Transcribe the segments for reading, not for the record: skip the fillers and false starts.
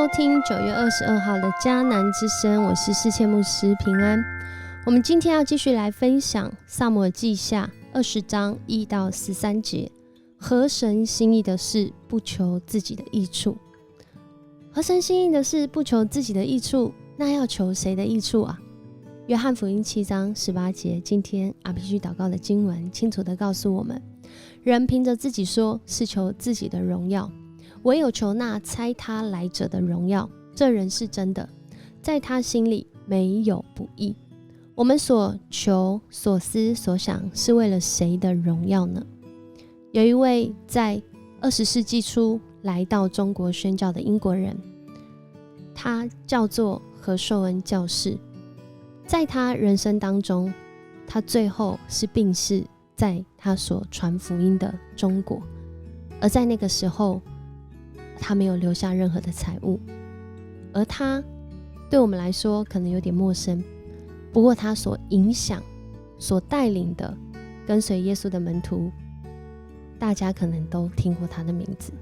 收听9月22号的迦南之声，我是世界牧师平安。我们今天要继续来分享撒母耳记下20章1到13节，合神心意的事，不求自己的益处。合神心意的事，不求自己的益处，那要求谁的益处啊？约翰福音7章18节，今天RPG 祷告的经文清楚地告诉我们，人凭着自己说是求自己的荣耀，唯有求那差他来者的荣耀，这人是真的，在他心里没有不义。我们所求、所思、所想，是为了谁的荣耀呢？有一位在20世纪初来到中国宣教的英国人，他叫做何寿恩教士。在他人生当中，他最后是病逝在他所传福音的中国，而在那个时候他没有留下任何的财物，而他对我们来说可能有点陌生，不过他所影响、所带领的跟随耶稣的门徒，大家可能都听过他的名字。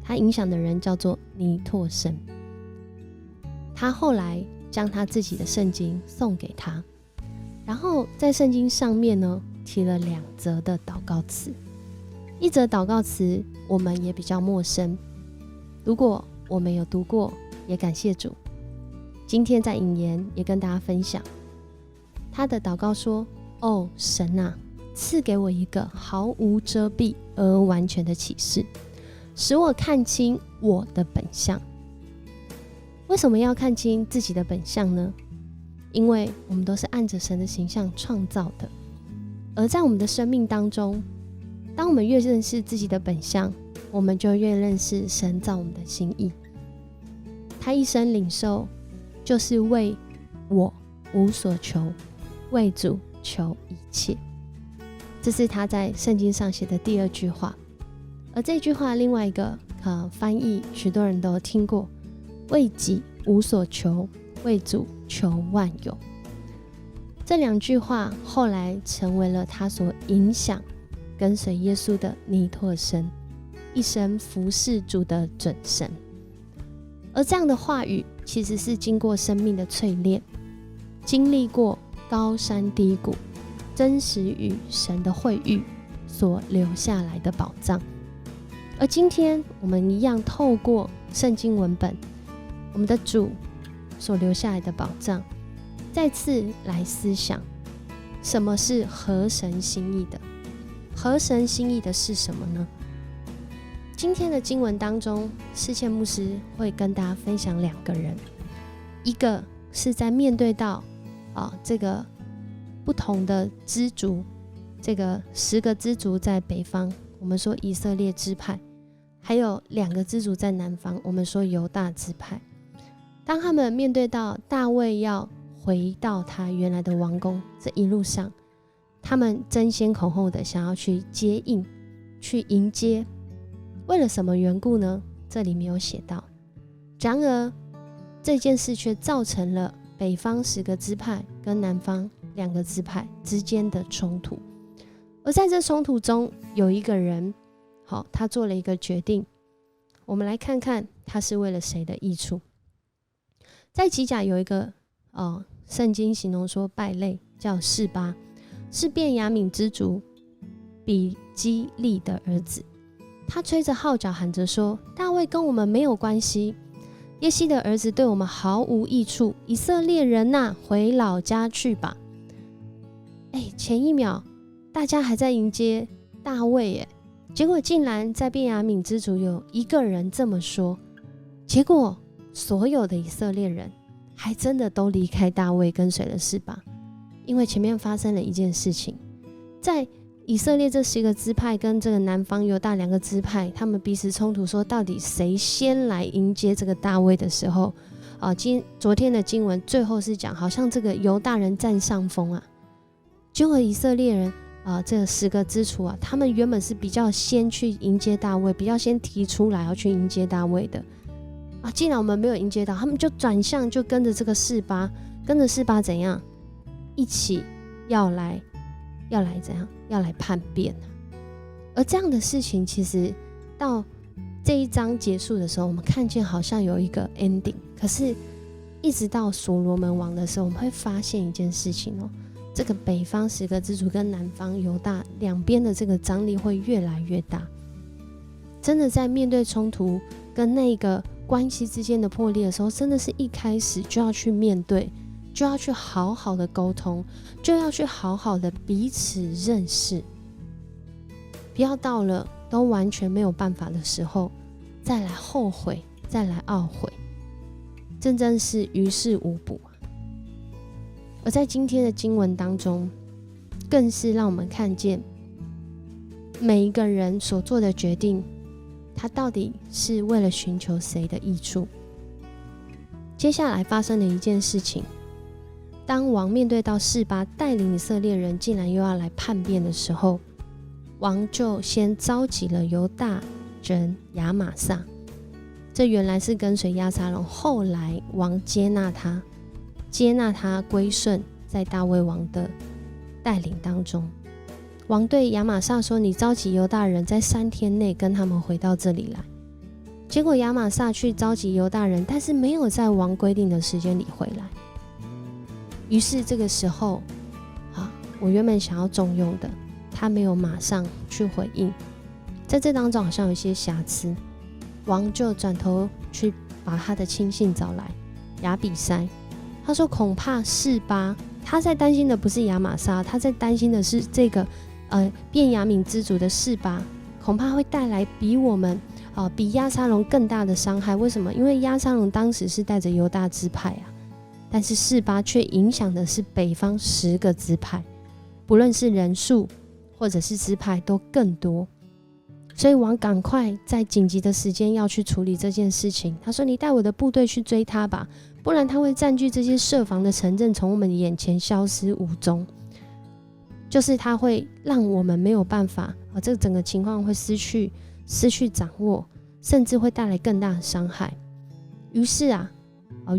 他影响的人叫做尼拓生，他后来将他自己的圣经送给他，然后在圣经上面呢提了2则的祷告词。一则祷告词我们也比较陌生，如果我们有读过，也感谢主。今天在引言也跟大家分享他的祷告说：哦，神啊，赐给我一个毫无遮蔽而完全的启示，使我看清我的本相。为什么要看清自己的本相呢？因为我们都是按着神的形象创造的，而在我们的生命当中，当我们越认识自己的本相，我们就越认识神造我们的心意。他一生领受就是为我无所求，为主求一切，这是他在圣经上写的第2句话。而这句话另外一个翻译许多人都有听过，为己无所求，为主求万有。这2句话后来成为了他所影响跟随耶稣的尼拓生一生服侍主的准绳。而这样的话语其实是经过生命的淬炼，经历过高山低谷，真实与神的会遇所留下来的宝藏。而今天我们一样透过圣经文本，我们的主所留下来的宝藏，再次来思想什么是合神心意的。合神心意的是什么呢？今天的经文当中，世界牧师会跟大家分享2个人，一个是在面对到这个不同的支族，这个10个支族在北方，我们说以色列支派，还有2个支族在南方，我们说犹大支派。当他们面对到大卫要回到他原来的王宫，这一路上他们争先恐后的想要去接应，去迎接，为了什么缘故呢？这里没有写到。然而这件事却造成了北方10个支派跟南方2个支派之间的冲突。而在这冲突中，有一个人他做了一个决定，我们来看看他是为了谁的益处。在吉甲有一个圣经形容说败类叫示巴，是便雅悯之族比基利的儿子。他吹着号角喊着说：大卫跟我们没有关系，耶西的儿子对我们毫无益处，以色列人啊，回老家去吧。前一秒大家还在迎接大卫耶，结果竟然在便雅悯之族有一个人这么说，结果所有的以色列人还真的都离开大卫，跟随了示巴。因为前面发生了一件事情，在以色列这10个支派跟这个南方犹大2个支派，他们彼此冲突，说到底谁先来迎接这个大卫的时候，昨天的经文最后是讲，好像这个犹大人占上风啊。结果以色列人这10个支族他们原本是比较先去迎接大卫，比较先提出来要去迎接大卫的既然我们没有迎接到，他们就转向，就跟着这个示巴，跟着示巴怎样，一起要来怎样，要来叛变。而这样的事情其实到这一章结束的时候，我们看见好像有一个 ending， 可是一直到所罗门王的时候，我们会发现一件事情哦，这个北方10个支族跟南方犹大两边的这个张力会越来越大。真的在面对冲突跟那个关系之间的破裂的时候，真的是一开始就要去面对，就要去好好的沟通，就要去好好的彼此认识，不要到了都完全没有办法的时候再来后悔，再来懊悔，真是于事无补。而在今天的经文当中，更是让我们看见每一个人所做的决定，他到底是为了寻求谁的益处。接下来发生了一件事情，当王面对到示巴带领以色列人竟然又要来叛变的时候，王就先召集了犹大人亚玛撒，这原来是跟随押沙龙，后来王接纳他归顺在大卫王的带领当中。王对亚玛撒说，你召集犹大人在3天内跟他们回到这里来。结果亚玛撒去召集犹大人，但是没有在王规定的时间里回来。于是这个时候我原本想要重用的，他没有马上去回应，在这当中好像有一些瑕疵。王就转头去把他的亲信找来，亚比筛，他说恐怕示巴，他在担心的不是亚玛撒，他在担心的是这个便雅悯支族的示巴，恐怕会带来比押沙龙更大的伤害。为什么？因为押沙龙当时是带着犹大支派但是示巴却影响的是北方10个支派，不论是人数或者是支派都更多。所以王赶快在紧急的时间要去处理这件事情。他说，你带我的部队去追他吧，不然他会占据这些设防的城镇，从我们眼前消失无踪。就是他会让我们没有办法这个整个情况会失去掌握，甚至会带来更大的伤害。于是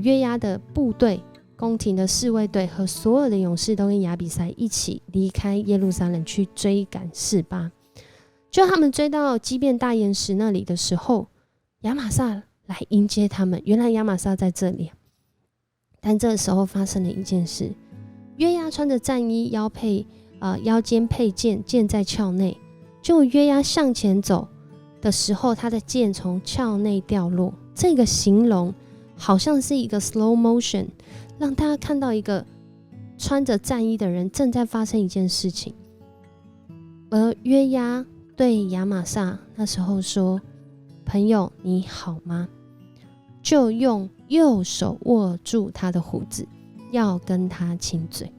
约押的部队、宫廷的侍卫队和所有的勇士都跟亚比筛一起离开耶路撒冷去追赶示巴。就他们追到基遍大岩石那里的时候，亚玛撒来迎接他们。原来亚玛撒在这里，但这时候发生了一件事，约押穿着战衣，腰间佩剑，剑在鞘内。结果约押向前走的时候，他的剑从鞘内掉落。这个形容好像是一个 slow motion， 让大家看到一个穿着战衣的人正在发生一件事情。而约押对亚玛撒那时候说，朋友你好吗？就用右手握住他的胡子，要跟他亲嘴。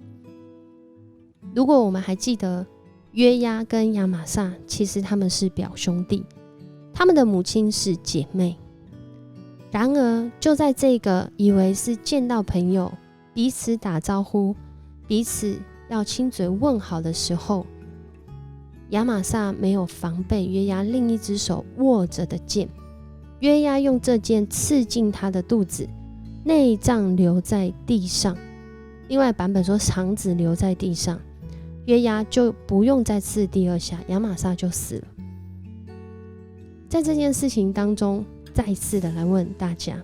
如果我们还记得，约押跟亚玛撒其实他们是表兄弟，他们的母亲是姐妹。然而就在这个以为是见到朋友，彼此打招呼，彼此要亲嘴问好的时候，亚玛撒没有防备约押另一只手握着的剑，约押用这剑刺进他的肚子，内脏留在地上。另外版本说肠子留在地上，约押就不用再刺第2下，亚玛撒就死了。在这件事情当中，再次的来问大家，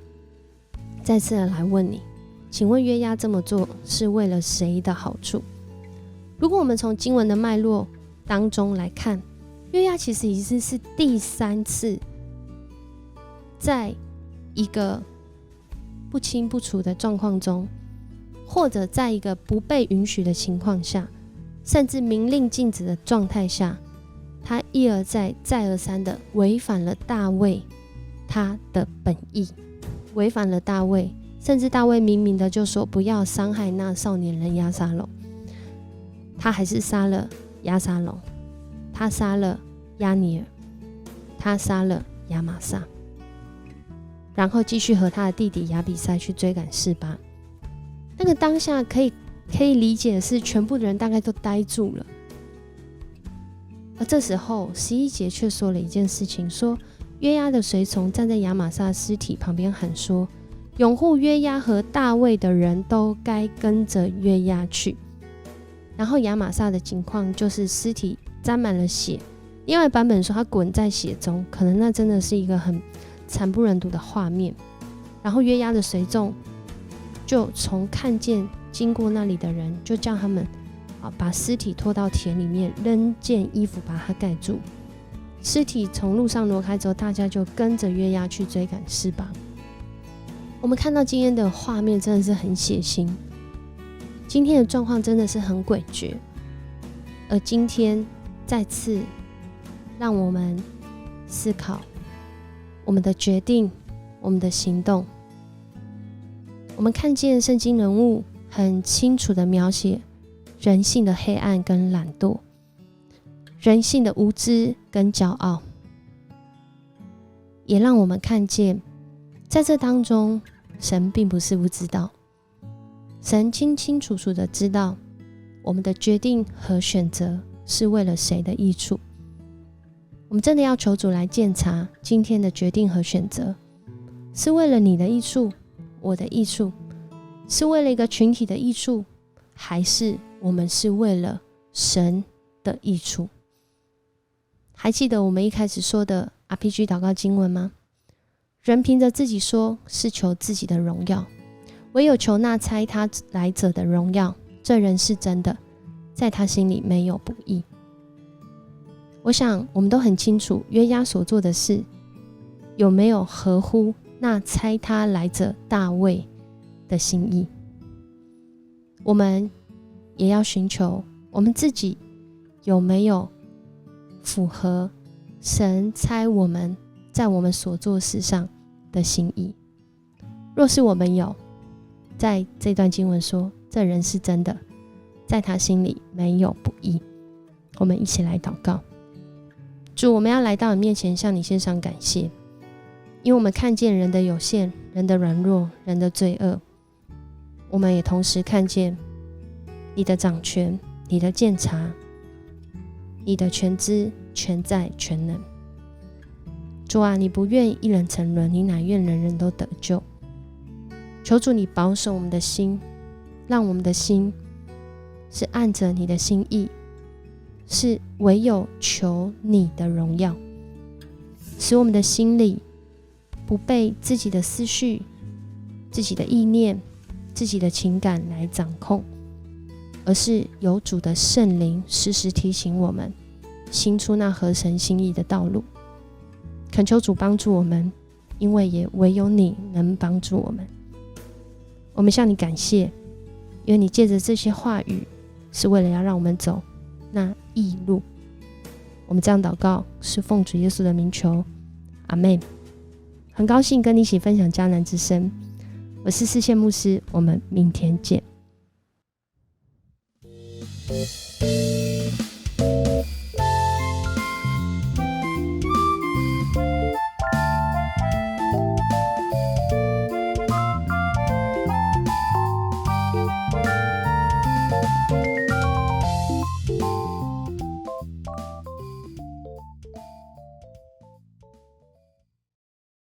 再次的来问你，请问约押这么做是为了谁的好处？如果我们从经文的脉络当中来看，约押其实已经是第3次在一个不清不楚的状况中，或者在一个不被允许的情况下，甚至明令禁止的状态下，他一而再再而三的违反了大卫他的本意，违反了大卫，甚至大卫明明的就说不要伤害那少年人押沙龙，他还是杀了押沙龙，他杀了押尼尔，他杀了亚玛撒，然后继续和他的弟弟亚比筛去追赶示巴。那个当下可以理解的是，全部的人大概都呆住了。而这时候11节却说了一件事情，说约押的随从站在亚玛撒尸体旁边喊说，拥护约押和大卫的人都该跟着约押去。然后亚玛撒的情况就是尸体沾满了血，另外版本说他滚在血中，可能那真的是一个很惨不忍睹的画面。然后约押的随从就从看见经过那里的人，就叫他们把尸体拖到田里面，扔件衣服把它盖住。尸体从路上挪开之后，大家就跟着约押去追赶示巴。我们看到今天的画面真的是很血腥，今天的状况真的是很诡谲，而今天再次让我们思考我们的决定，我们的行动。我们看见圣经人物很清楚的描写人性的黑暗跟懒惰，人性的无知跟骄傲，也让我们看见在这当中神并不是不知道，神清清楚楚的知道我们的决定和选择是为了谁的益处。我们真的要求主来鉴察今天的决定和选择，是为了你的益处，我的益处，是为了一个群体的益处，还是我们是为了神的益处？还记得我们一开始说的 RPG 祷告经文吗？人凭着自己说是求自己的荣耀，唯有求那差他来者的荣耀，这人是真的，在他心里没有不义。我想我们都很清楚约押所做的事有没有合乎那差他来者大卫的心意。我们也要寻求我们自己有没有符合神差我们在我们所做事上的心意。若是我们有，在这段经文说这人是真的，在他心里没有不义。我们一起来祷告。主，我们要来到你面前向你献上感谢，因为我们看见人的有限，人的软弱，人的罪恶，我们也同时看见你的掌权，你的鉴察，你的全知全在全能。主啊，你不愿一人沉沦，你乃愿人人都得救。求主你保守我们的心，让我们的心是按着你的心意，是唯有求你的荣耀，使我们的心里不被自己的思绪、自己的意念、自己的情感来掌控，而是有主的圣灵时时提醒我们行出那合神心意的道路。恳求主帮助我们，因为也唯有你能帮助我们。我们向你感谢，因为你借着这些话语是为了要让我们走那义路。我们这样祷告是奉主耶稣的名求，阿们。很高兴跟你一起分享迦南之声，我是世线牧师，我们明天见。